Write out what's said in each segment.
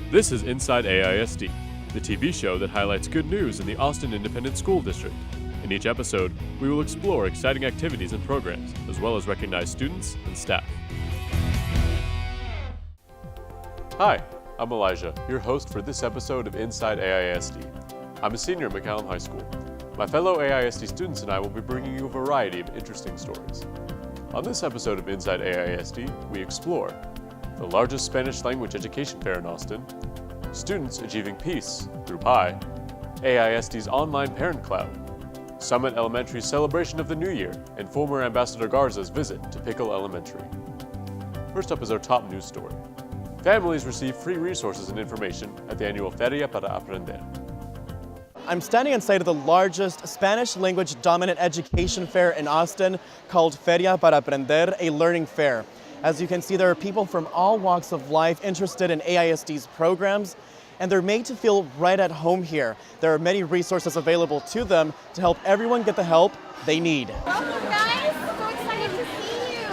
This is Inside AISD, the TV show that highlights good news in the Austin Independent School District. In each episode, we will explore exciting activities and programs, as well as recognize students and staff. Hi, I'm Elijah, your host for this episode of Inside AISD. I'm a senior at McAllen High School. My fellow AISD students and I will be bringing you a variety of interesting stories. On this episode of Inside AISD, we explore the largest Spanish language education fair in Austin, students achieving peace through Pi, AISD's online parent cloud, Summit Elementary's celebration of the New Year, and former Ambassador Garza's visit to Pickle Elementary. First up is our top news story. Families receive free resources and information at the annual Feria para Aprender. I'm standing inside of the largest Spanish language dominant education fair in Austin called Feria para Aprender, a learning fair. As you can see, there are people from all walks of life interested in AISD's programs, and they're made to feel right at home here. There are many resources available to them to help everyone get the help they need. Welcome, guys. So excited to see you.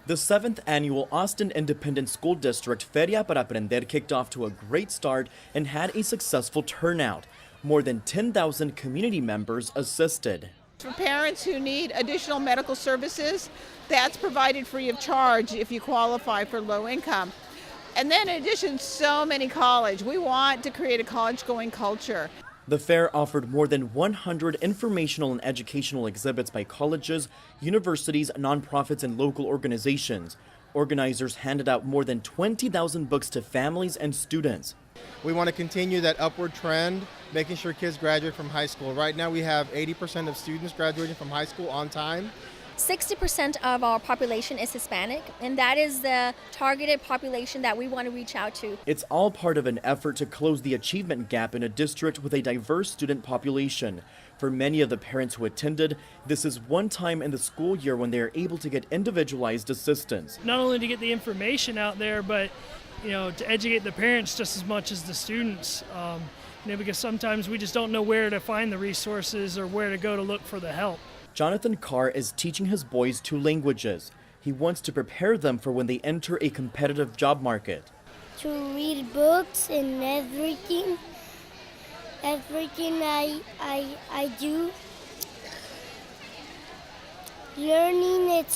The 7th annual Austin Independent School District Feria para Aprender kicked off to a great start and had a successful turnout. More than 10,000 community members assisted. For parents who need additional medical services, that's provided free of charge if you qualify for low income. And then in addition, so many college. We want to create a college-going culture. The fair offered more than 100 informational and educational exhibits by colleges, universities, nonprofits, and local organizations. Organizers handed out more than 20,000 books to families and students. We want to continue that upward trend, making sure kids graduate from high school. Right now we have 80% of students graduating from high school on time. 60% of our population is Hispanic, and that is the targeted population that we want to reach out to. It's all part of an effort to close the achievement gap in a district with a diverse student population. For many of the parents who attended, this is one time in the school year when they are able to get individualized assistance. Not only to get the information out there, but to educate the parents just as much as the students. Because sometimes we just don't know where to find the resources or where to go to look for the help. Jonathan Carr is teaching his boys 2 languages. He wants to prepare them for when they enter a competitive job market. To read books and everything I do. Learning at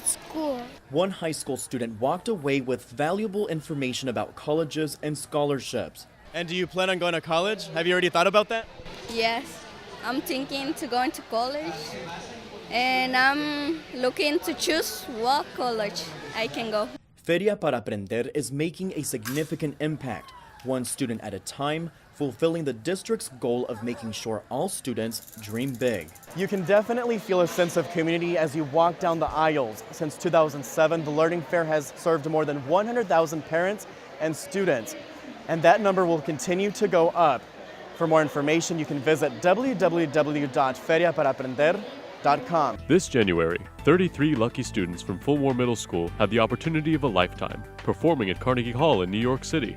school. One high school student walked away with valuable information about colleges and scholarships. And do you plan on going to college? Have you already thought about that? Yes, I'm thinking to go into college, and I'm looking to choose what college I can go. Feria para Aprender is making a significant impact, one student at a time, fulfilling the district's goal of making sure all students dream big. You can definitely feel a sense of community as you walk down the aisles. Since 2007, the Learning Fair has served more than 100,000 parents and students, and that number will continue to go up. For more information, you can visit www.feriaparaprender.com. This January, 33 lucky students from Fulmore Middle School had the opportunity of a lifetime, performing at Carnegie Hall in New York City.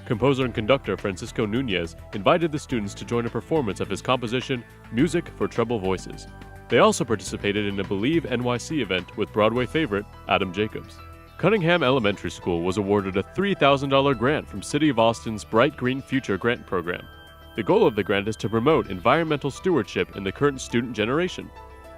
Composer and conductor Francisco Nunez invited the students to join a performance of his composition, Music for Treble Voices. They also participated in a Believe NYC event with Broadway favorite Adam Jacobs. Cunningham Elementary School was awarded a $3,000 grant from City of Austin's Bright Green Future Grant Program. The goal of the grant is to promote environmental stewardship in the current student generation.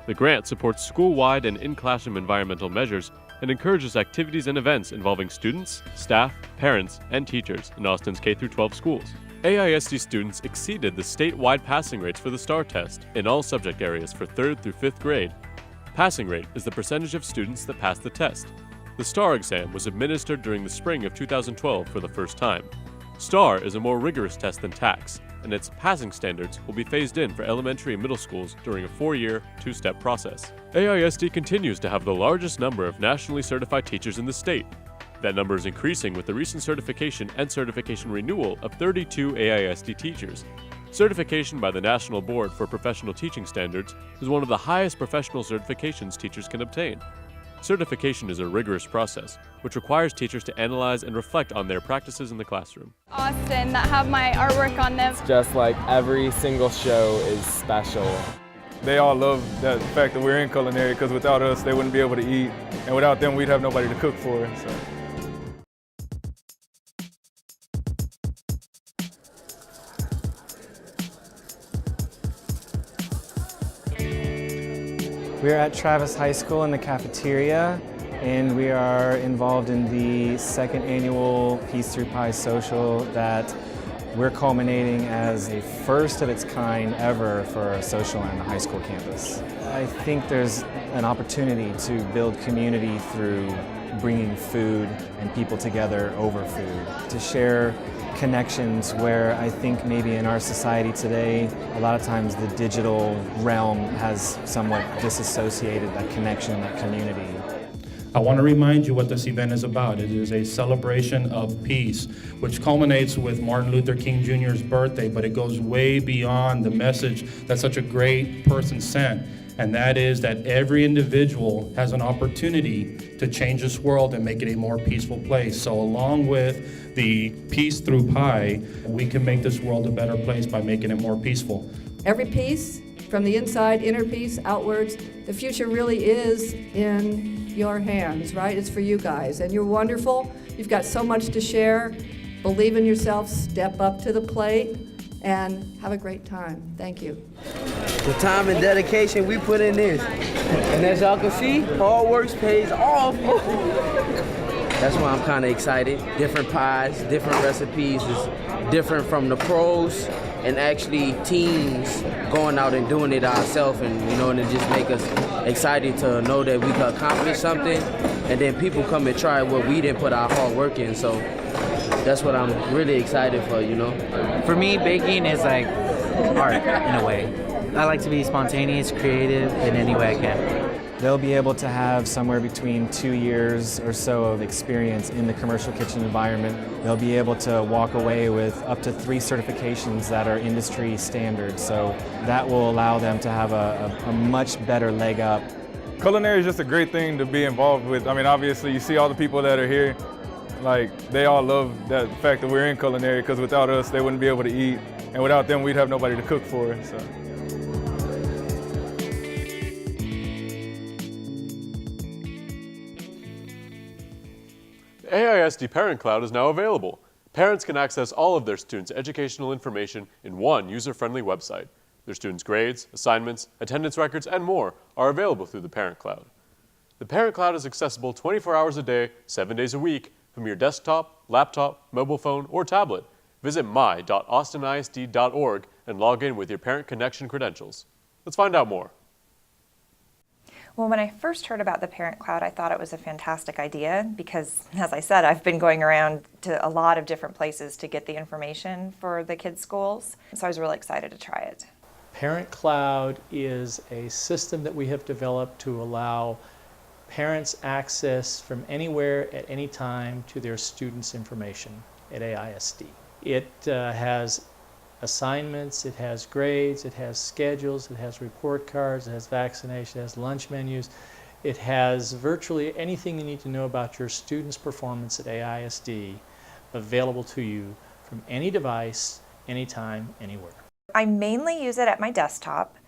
The grant supports school-wide and in-classroom environmental measures and encourages activities and events involving students, staff, parents, and teachers in Austin's K-12 schools. AISD students exceeded the statewide passing rates for the STAR test in all subject areas for 3rd through 5th grade. Passing rate is the percentage of students that pass the test. The STAR exam was administered during the spring of 2012 for the first time. STAR is a more rigorous test than TAKS, and its passing standards will be phased in for elementary and middle schools during a 4-year, 2-step process. AISD continues to have the largest number of nationally certified teachers in the state. That number is increasing with the recent certification and certification renewal of 32 AISD teachers. Certification by the National Board for Professional Teaching Standards is one of the highest professional certifications teachers can obtain. Certification is a rigorous process, which requires teachers to analyze and reflect on their practices in the classroom. Austin that have my artwork on them. Just like every single show is special. They all love the fact that we're in culinary, because without us, they wouldn't be able to eat, and without them, we'd have nobody to cook for. So. We're at Travis High School in the cafeteria, and we are involved in the second annual Peace Through Pie social that we're culminating as a first of its kind ever for a social on the high school campus. I think there's an opportunity to build community through bringing food and people together over food, to share connections where I think maybe in our society today, a lot of times the digital realm has somewhat disassociated that connection, that community. I want to remind you what this event is about. It is a celebration of peace, which culminates with Martin Luther King Jr.'s birthday, but it goes way beyond the message that such a great person sent. And that is that every individual has an opportunity to change this world and make it a more peaceful place. So along with the Peace Through Pie, we can make this world a better place by making it more peaceful. Every piece, from the inside, inner peace, outwards, the future really is in your hands, right? It's for you guys, and you're wonderful. You've got so much to share. Believe in yourself, step up to the plate, and have a great time. Thank you. The time and dedication we put in this. And as y'all can see, hard work pays off. That's why I'm kind of excited. Different pies, different recipes is different from the pros and actually teams going out and doing it ourselves, and and it just make us excited to know that we can accomplish something, and then people come and try what we didn't put our hard work in. So that's what I'm really excited for, For me, baking is like art in a way. I like to be spontaneous, creative in any way I can. They'll be able to have somewhere between 2 years or so of experience in the commercial kitchen environment. They'll be able to walk away with up to 3 certifications that are industry standard. So that will allow them to have a much better leg up. Culinary is just a great thing to be involved with. I mean, obviously you see all the people that are here, like they all love that fact that we're in culinary, because without us they wouldn't be able to eat, and without them we'd have nobody to cook for. So. The AISD Parent Cloud is now available. Parents can access all of their students' educational information in one user-friendly website. Their students' grades, assignments, attendance records, and more are available through the Parent Cloud. The Parent Cloud is accessible 24 hours a day, 7 days a week, from your desktop, laptop, mobile phone, or tablet. Visit my.austinisd.org and log in with your Parent Connection credentials. Let's find out more. Well, when I first heard about the Parent Cloud, I thought it was a fantastic idea because, as I said, I've been going around to a lot of different places to get the information for the kids' schools, so I was really excited to try it. Parent Cloud is a system that we have developed to allow parents access from anywhere at any time to their students' information at AISD. It has assignments, it has grades, it has schedules, it has report cards, it has vaccination, it has lunch menus. It has virtually anything you need to know about your students' performance at AISD available to you from any device, anytime, anywhere. I mainly use it at my desktop,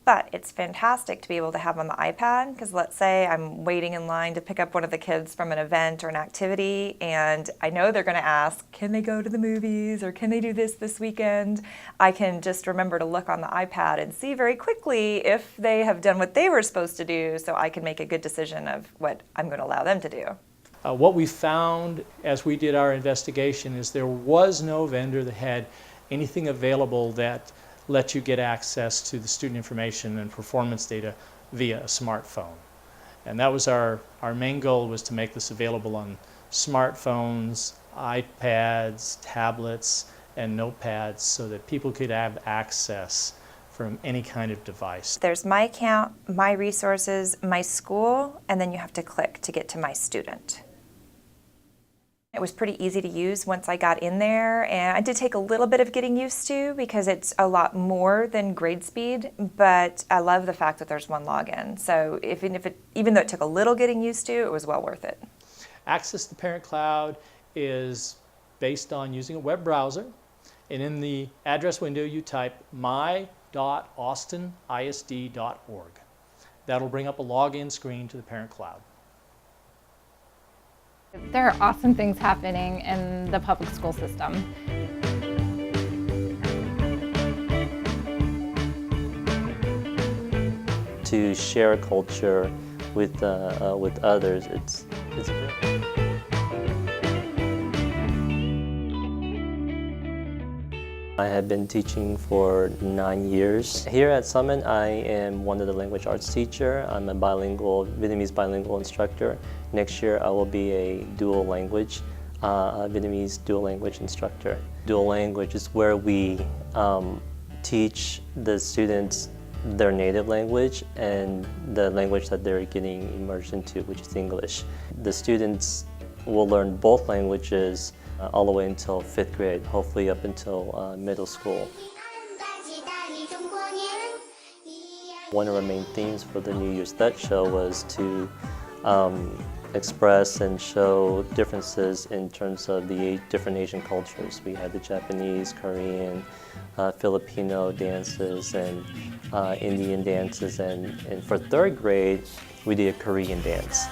but it's fantastic to be able to have on the iPad, because let's say I'm waiting in line to pick up one of the kids from an event or an activity, and I know they're going to ask, can they go to the movies or can they do this weekend? I can just remember to look on the iPad and see very quickly if they have done what they were supposed to do, so I can make a good decision of what I'm going to allow them to do. What we found as we did our investigation is there was no vendor that had anything available that let you get access to the student information and performance data via a smartphone. And that was our main goal, was to make this available on smartphones, iPads, tablets, and notepads so that people could have access from any kind of device. There's my account, my resources, my school, and then you have to click to get to my student. It was pretty easy to use once I got in there, and I did take a little bit of getting used to because it's a lot more than grade speed, but I love the fact that there's one login. So even though it took a little getting used to, it was well worth it. Access to Parent Cloud is based on using a web browser, and in the address window you type my.austinisd.org. That'll bring up a login screen to the Parent Cloud. There are awesome things happening in the public school system. to share culture with others. It's I have been teaching for 9 years. Here at Summit, I am one of the language arts teacher. I'm a Vietnamese bilingual instructor. Next year, I will be a dual language, Vietnamese dual language instructor. Dual language is where we teach the students their native language and the language that they're getting immersed into, which is English. The students will learn both languages all the way until 5th grade, hopefully up until middle school. One of our main themes for the New Year's That show was to express and show differences in terms of the different Asian cultures. We had the Japanese, Korean, Filipino dances and Indian dances, and for 3rd grade, we did a Korean dance.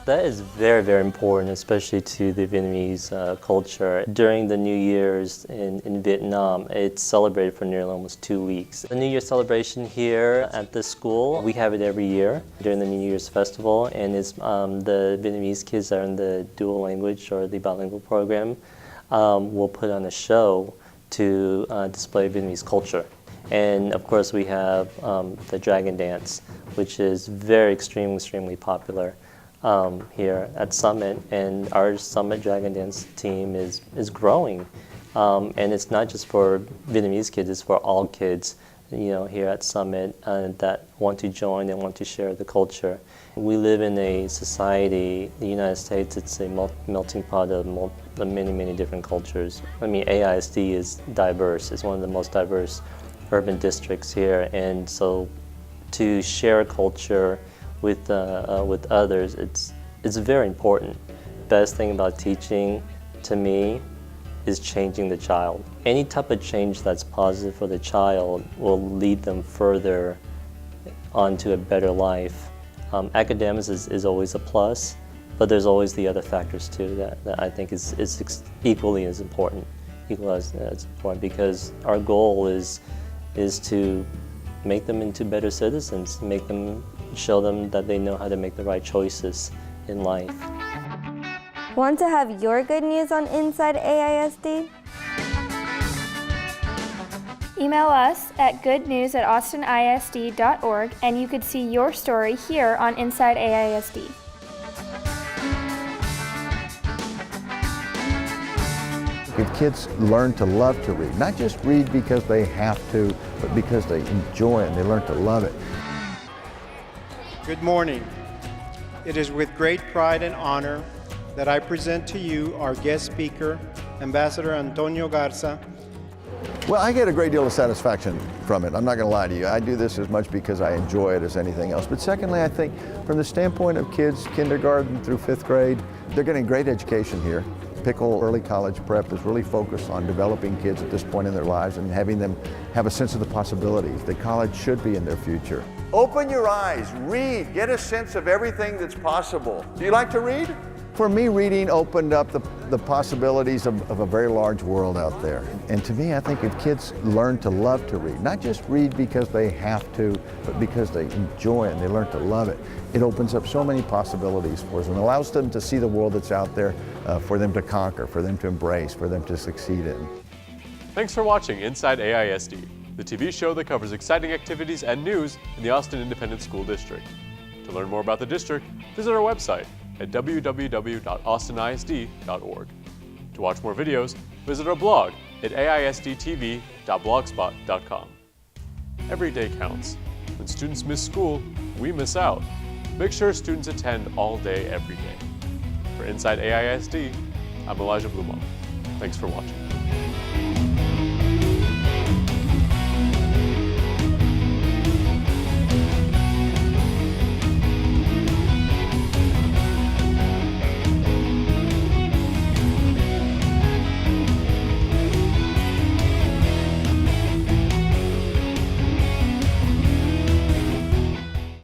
That is very, very important, especially to the Vietnamese culture. During the New Year's in Vietnam, it's celebrated for nearly almost 2 weeks. The New Year's celebration here at the school, we have it every year during the New Year's festival, and it's the Vietnamese kids that are in the dual language or the bilingual program will put on a show to display Vietnamese culture. And of course we have the dragon dance, which is very extremely popular here at Summit, and our Summit Dragon Dance team is growing, and it's not just for Vietnamese kids; it's for all kids, here at Summit that want to join and want to share the culture. We live in a society, the United States. It's a melting pot of many different cultures. I mean, AISD is diverse. It's one of the most diverse urban districts here, and so to share culture with others, it's very important. Best thing about teaching, to me, is changing the child. Any type of change that's positive for the child will lead them further onto a better life. Academics is always a plus, but there's always the other factors too that I think is equally as important. Because our goal is to make them into better citizens, show them that they know how to make the right choices in life. Want to have your good news on Inside AISD? Email us at goodnews@austinisd.org and you could see your story here on Inside AISD. If kids learn to love to read, not just read because they have to, but because they enjoy it and they learn to love it. Good morning. It is with great pride and honor that I present to you our guest speaker, Ambassador Antonio Garza. Well, I get a great deal of satisfaction from it. I'm not going to lie to you. I do this as much because I enjoy it as anything else. But secondly, I think from the standpoint of kids, kindergarten through 5th grade, they're getting great education here. Pickle Early College Prep is really focused on developing kids at this point in their lives and having them have a sense of the possibilities that college should be in their future. Open your eyes, read, get a sense of everything that's possible. Do you like to read? For me, reading opened up the possibilities of a very large world out there. And to me, I think if kids learn to love to read, not just read because they have to, but because they enjoy it and they learn to love it, it opens up so many possibilities for us and allows them to see the world that's out there for them to conquer, for them to embrace, for them to succeed in. Thanks for watching Inside AISD, the TV show that covers exciting activities and news in the Austin Independent School District. To learn more about the district, visit our website at www.austinisd.org. To watch more videos, visit our blog at aisdtv.blogspot.com. Every day counts. When students miss school, we miss out. Make sure students attend all day, every day. For Inside AISD, I'm Elijah Blumall. Thanks for watching.